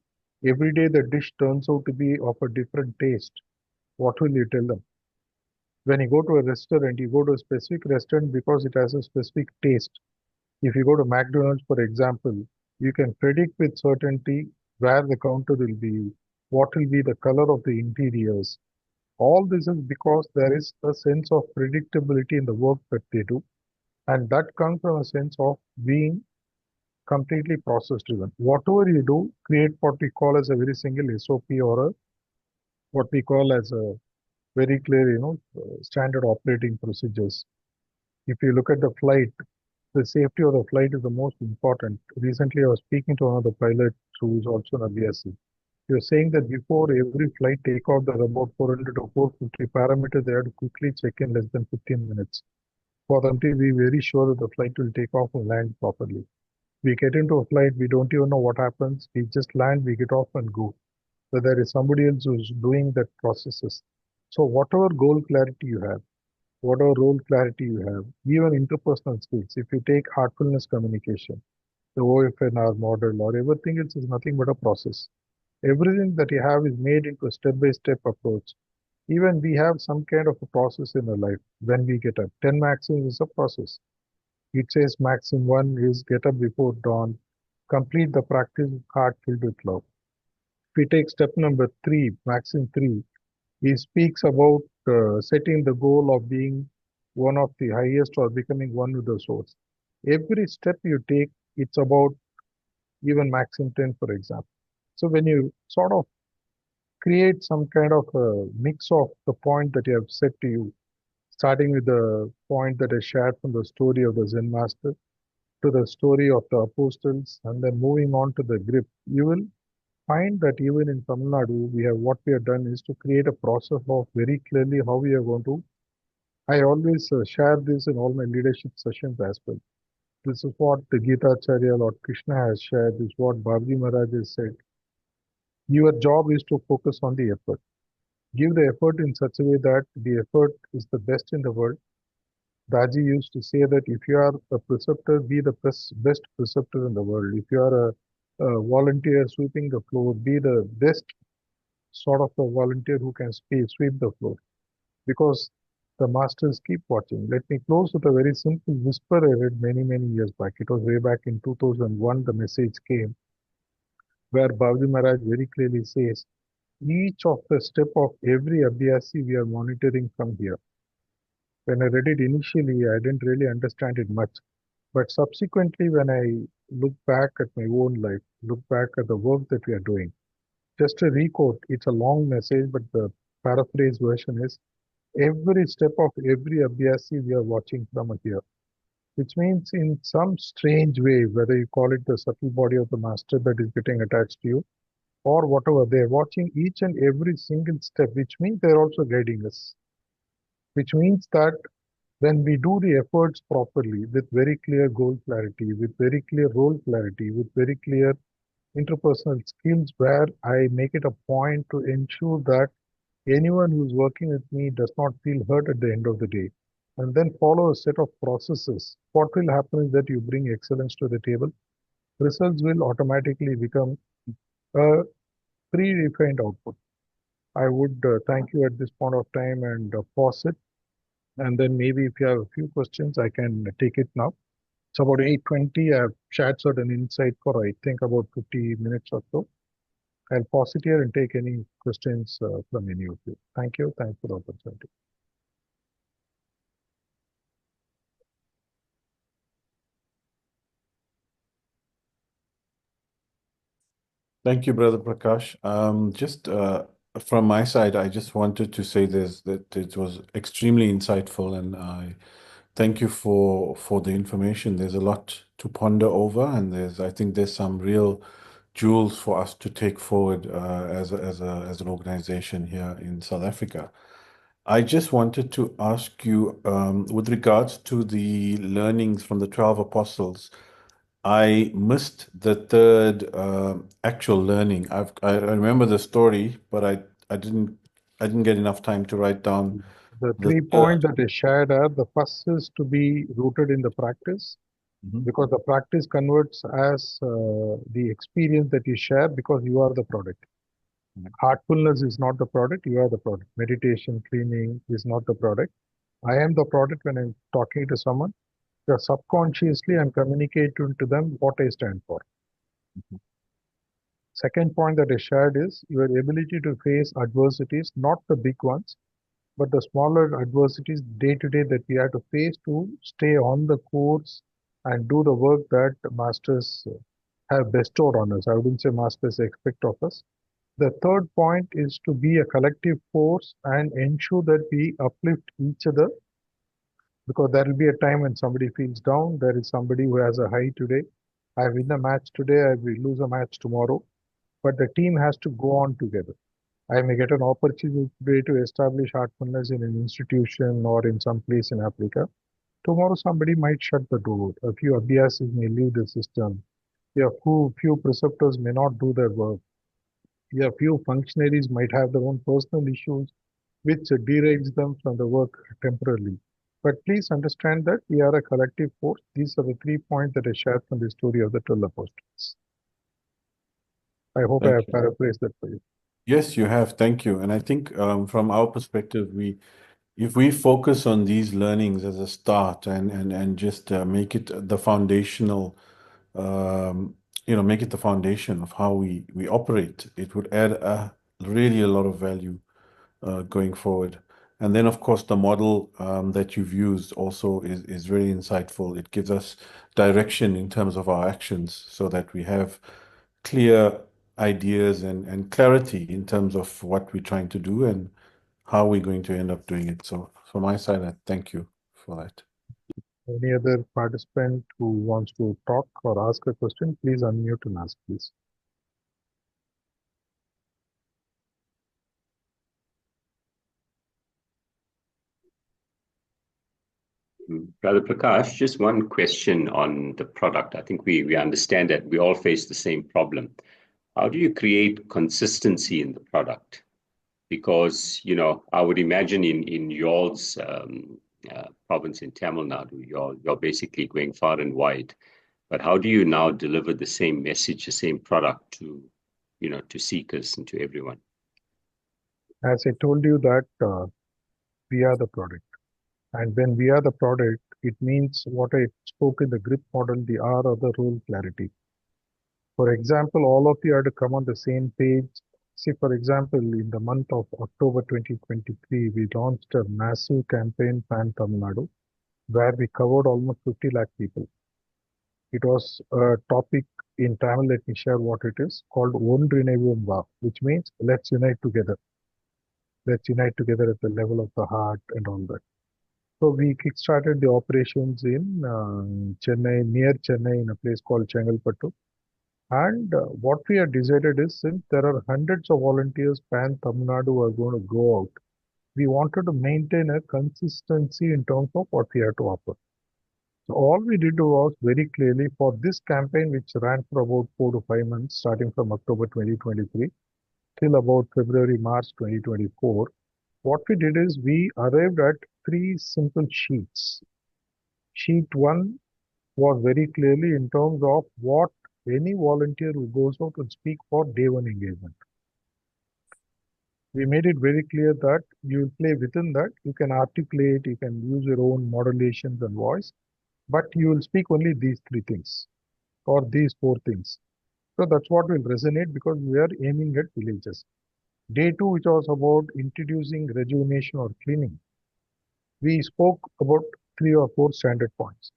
every day the dish turns out to be of a different taste, what will you tell them? When you go to a restaurant, you go to a specific restaurant because it has a specific taste. If you go to McDonald's, for example, you can predict with certainty where the counter will be, what will be the color of the interiors. All this is because there is a sense of predictability in the work that they do, and that comes from a sense of being completely process driven. Whatever you do, create what we call as a very single SOP or what we call as a very clear, standard operating procedures. If you look at the flight, the safety of the flight is the most important. Recently, I was speaking to one of the pilots who is also an ABSC. He was saying that before every flight takeoff, there are about 400 to 450 parameters they have to quickly check in less than 15 minutes for them to be very sure that the flight will take off and land properly. We get into a flight, we don't even know what happens. We just land, we get off and go. But there is somebody else who's doing that processes. So whatever goal clarity you have, whatever role clarity you have, even interpersonal skills, if you take heartfulness communication, the OFNR model or everything else is nothing but a process. Everything that you have is made into a step-by-step approach. Even we have some kind of a process in our life. When we get up, 10 maxims is a process. It says maxim 1 is get up before dawn, complete the practice with heart filled with love. If we take step number 3, maxim 3, he speaks about setting the goal of being one of the highest or becoming one with the source. Every step you take, it's about even maxim 10, for example. So when you sort of create some kind of a mix of the point that you have set to you, starting with the point that I shared from the story of the Zen master to the story of the apostles, and then moving on to the grip, you will find that even in Tamil Nadu, what we have done is to create a process of very clearly how we are going to. I always share this in all my leadership sessions as well. This is what the Gita Acharya Lord Krishna has shared. This is what Babaji Maharaj has said. Your job is to focus on the effort. Give the effort in such a way that the effort is the best in the world. Daji used to say that if you are a preceptor, be the best preceptor in the world. If you are a volunteer sweeping the floor, be the best sort of a volunteer who can sweep the floor. Because the masters keep watching. Let me close with a very simple whisper I read many, many years back. It was way back in 2001, the message came where Babaji Maharaj very clearly says, each of the step of every Abhyasi we are monitoring from here. When I read it initially, I didn't really understand it much. But subsequently, when I look back at my own life, look back at the work that we are doing, just a requote, it's a long message, but the paraphrase version is every step of every Abhyasi we are watching from here. Which means in some strange way, whether you call it the subtle body of the master that is getting attached to you, or whatever, they're watching each and every single step, which means they're also guiding us. Which means that when we do the efforts properly, with very clear goal clarity, with very clear role clarity, with very clear interpersonal skills, where I make it a point to ensure that anyone who's working with me does not feel hurt at the end of the day, and then follow a set of processes, what will happen is that you bring excellence to the table. Results will automatically become a pre-refined output. I would thank you at this point of time and pause it. And then maybe if you have a few questions, I can take it now. It's about 8:20. I've shared certain insight for, I think, about 50 minutes or so. I'll pause it here and take any questions from any of you. Thank you. Thanks for the opportunity. Thank you, Brother Prakash. Just from my side, I just wanted to say this that it was extremely insightful, and I thank you for the information. There's a lot to ponder over, and I think there's some real jewels for us to take forward as an organization here in South Africa. I just wanted to ask you, with regards to the learnings from the 12 apostles. I missed the third actual learning. I remember the story, but I didn't get enough time to write down The the 3 points third. that is shared are the first is to be rooted in the practice Mhm. because the practice converts as the experience that you share because you are the product. Heartfulness is not the product, you are the product. Meditation, cleaning is not the product. I am the product when I'm talking to someone. Subconsciously, I'm communicating to them what I stand for. Second point that I shared is your ability to face adversities, not the big ones, but the smaller adversities day to day that we have to face to stay on the course and do the work that masters have bestowed on us. I wouldn't say masters expect of us. The third point is to be a collective force and ensure that we uplift each other because there will be a time when somebody feels down. There is somebody who has a high today. I win a match today, I will lose a match tomorrow, but the team has to go on together. I may get an opportunity to establish heartfulness in an institution or in some place in Africa. Tomorrow, somebody might shut the door. A few abhyasis may leave the system. A few preceptors may not do their work. A few functionaries might have their own personal issues, which derails them from the work temporarily. But please understand that we are a collective force. These are the 3 points that I shared from the story of the 12 apostles. I hope I Thank have you. paraphrased that for you. Yes, you have. Thank you. And I think from our perspective, if we focus on these learnings as a start and just make it the foundational, um, make it the foundation of how we operate, it would add really a lot of value going forward. And then, of course, the model that you've used also is very insightful. It gives us direction in terms of our actions so that we have clear ideas and clarity in terms of what we're trying to do and how we're going to end up doing it. So, from my side, I thank you for that. Any other participant who wants to talk or ask a question, please unmute and ask, please. Brother Prakash, just one question on the product. I think we understand that we all face the same problem. How do you create consistency in the product? Because, I would imagine in y'all's province in Tamil Nadu, you're basically going far and wide. But how do you now deliver the same message, the same product to seekers and to everyone? As I told you that we are the product. And when we are the product, it means what I spoke in the grip model, the R or the role clarity. For example, all of you are to come on the same page. See, for example, in the month of October 2023, we launched a massive campaign, Pan Tamil Nadu, where we covered almost 50 lakh people. It was a topic in Tamil, let me share what it is, called Ondrinevum Va, which means let's unite together. Let's unite together at the level of the heart and all that. So we kickstarted the operations in Chennai, near Chennai, in a place called Chengalpattu. And what we have decided is, since there are hundreds of volunteers pan Tamil Nadu who are going to go out, we wanted to maintain a consistency in terms of what we have to offer. So all we did was very clearly for this campaign, which ran for about 4 to 5 months, starting from October 2023 till about February, March 2024, what we did is we arrived at 3 simple sheets. Sheet 1 was very clearly in terms of what any volunteer who goes out and speak for day one engagement. We made it very clear that you play within that, you can articulate, you can use your own modulations and voice, but you will speak only these 3 things or these 4 things. So that's what will resonate because we are aiming at villages. Day 2, which was about introducing rejuvenation or cleaning, we spoke about 3 or 4 standard points.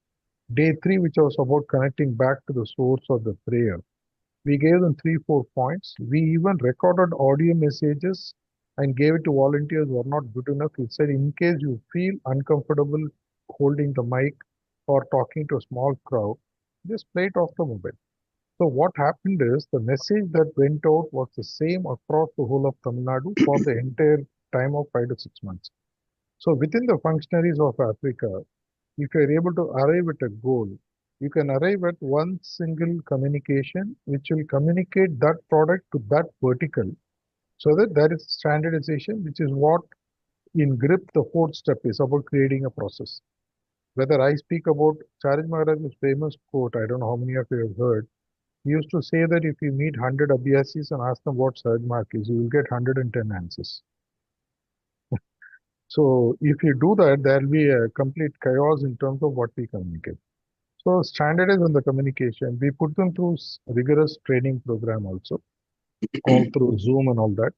Day 3, which was about connecting back to the source of the prayer, we gave them 3, 4 points. We even recorded audio messages and gave it to volunteers who are not good enough. He said, in case you feel uncomfortable holding the mic or talking to a small crowd, just play it off the mobile. So what happened is the message that went out was the same across the whole of Tamil Nadu for the entire time of 5 to 6 months. So within the functionaries of Africa, if you are able to arrive at a goal, you can arrive at one single communication which will communicate that product to that vertical, so that there is standardization, which is what in GRIP the fourth step is about creating a process. Whether I speak about Charaj Maharaj's famous quote, I don't know how many of you have heard. He used to say that if you meet 100 Abhyasis and ask them what Saraj Mark is, you will get 110 answers. So if you do that, there will be a complete chaos in terms of what we communicate. So standardize on the communication. We put them through rigorous training program also, all through Zoom and all that.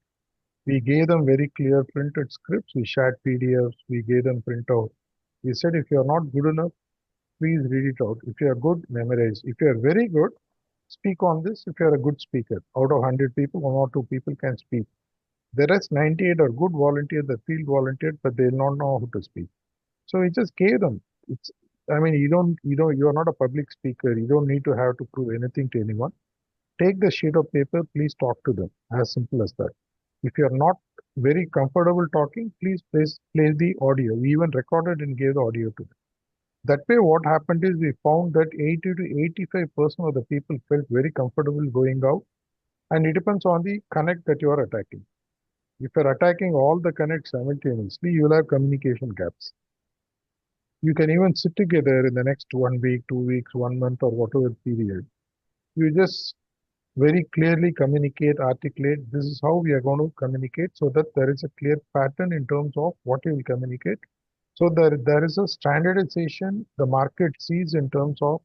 We gave them very clear printed scripts. We shared PDFs. We gave them printout. We said, if you are not good enough, please read it out. If you are good, memorize. If you are very good, speak on this. If you are a good speaker, out of 100 people, 1 or 2 people can speak. The rest 98 are good volunteers, the field volunteers, but they will not know how to speak. So we just gave them. It's, I mean, you are not a public speaker. You don't need to have to prove anything to anyone. Take the sheet of paper, please talk to them. As simple as that. If you are not very comfortable talking, please play the audio. We even recorded and gave the audio to them. That way, what happened is we found that 80 to 85% of the people felt very comfortable going out, and it depends on the connect that you are attacking. If you are attacking all the connects simultaneously, you will have communication gaps. You can even sit together in the next 1 week, 2 weeks, 1 month, or whatever period. You just very clearly communicate, articulate, this is how we are going to communicate, so that there is a clear pattern in terms of what you will communicate. So there is a standardization the market sees in terms of,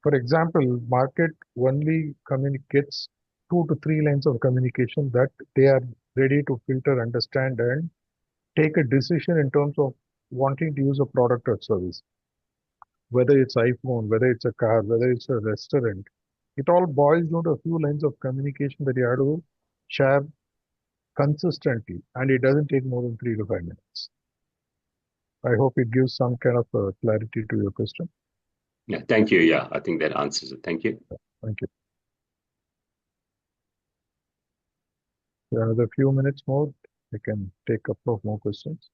for example, market only communicates 2 to 3 lines of communication that they are ready to filter, understand, and take a decision in terms of wanting to use a product or service. Whether it's iPhone, whether it's a car, whether it's a restaurant, it all boils down to a few lines of communication that you have to share consistently, and it doesn't take more than 3 to 5 minutes. I hope it gives some kind of clarity to your question. Yeah, thank you. Yeah, I think that answers it. Thank you. Thank you. Another few minutes more, I can take a couple of more questions.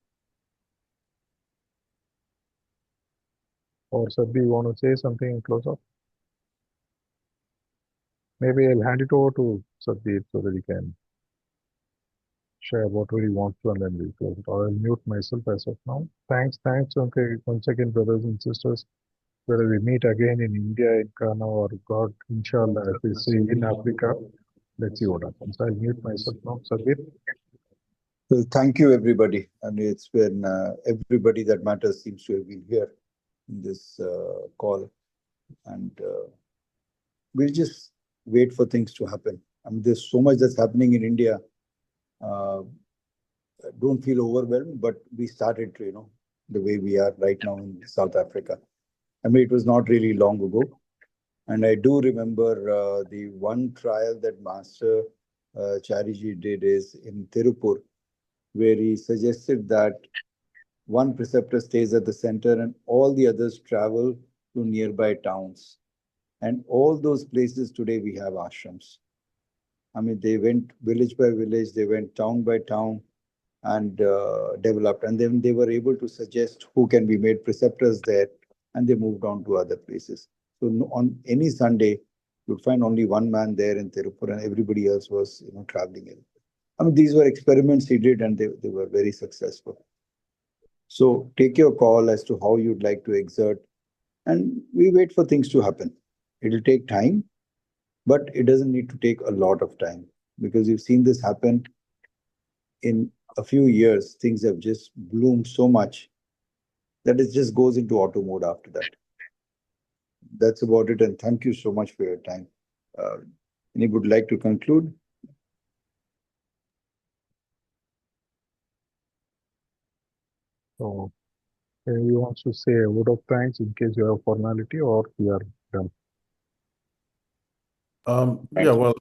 Or Sabhi, you want to say something and close off? Maybe I'll hand it over to Sabhi so that he can share whatever he wants to, and then we'll close it. Or I'll mute myself as of now. Thanks, okay, once again, brothers and sisters. Whether we meet again in India, in Ghana, or God, inshallah, if we see in Africa, let's see what happens. I'll mute myself now. Sabir? Well, thank you, everybody. And it's been everybody that matters seems to have been here in this call. And we'll just wait for things to happen. I mean, there's so much that's happening in India. Don't feel overwhelmed, but we started, the way we are right now in South Africa. I mean, it was not really long ago. And I do remember the one trial that Master Chariji did is in Tirupur, where he suggested that one preceptor stays at the center and all the others travel to nearby towns. And all those places today we have ashrams. I mean, they went village by village, they went town by town and developed. And then they were able to suggest who can be made preceptors there, and they moved on to other places. So on any Sunday, you'd find only one man there in Tirupur and everybody else was, traveling in. I mean, these were experiments he did and they were very successful. So take your call as to how you'd like to exert, and we wait for things to happen. It'll take time, but it doesn't need to take a lot of time, because you've seen this happen in a few years. Things have just bloomed so much that it just goes into auto mode after that. That's about it, and thank you so much for your time. Anybody would like to conclude? So, you want to say a word of thanks in case you have formality, or we are done? Yeah, well,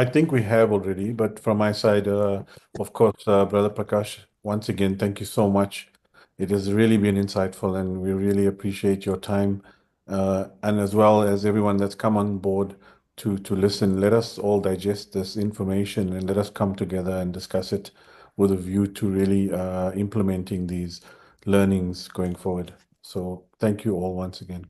I think we have already, but from my side, of course, Brother Prakash, once again, thank you so much. It has really been insightful, and we really appreciate your time, and as well as everyone that's come on board to listen. Let us all digest this information and let us come together and discuss it with a view to really implementing these learnings going forward. So thank you all once again.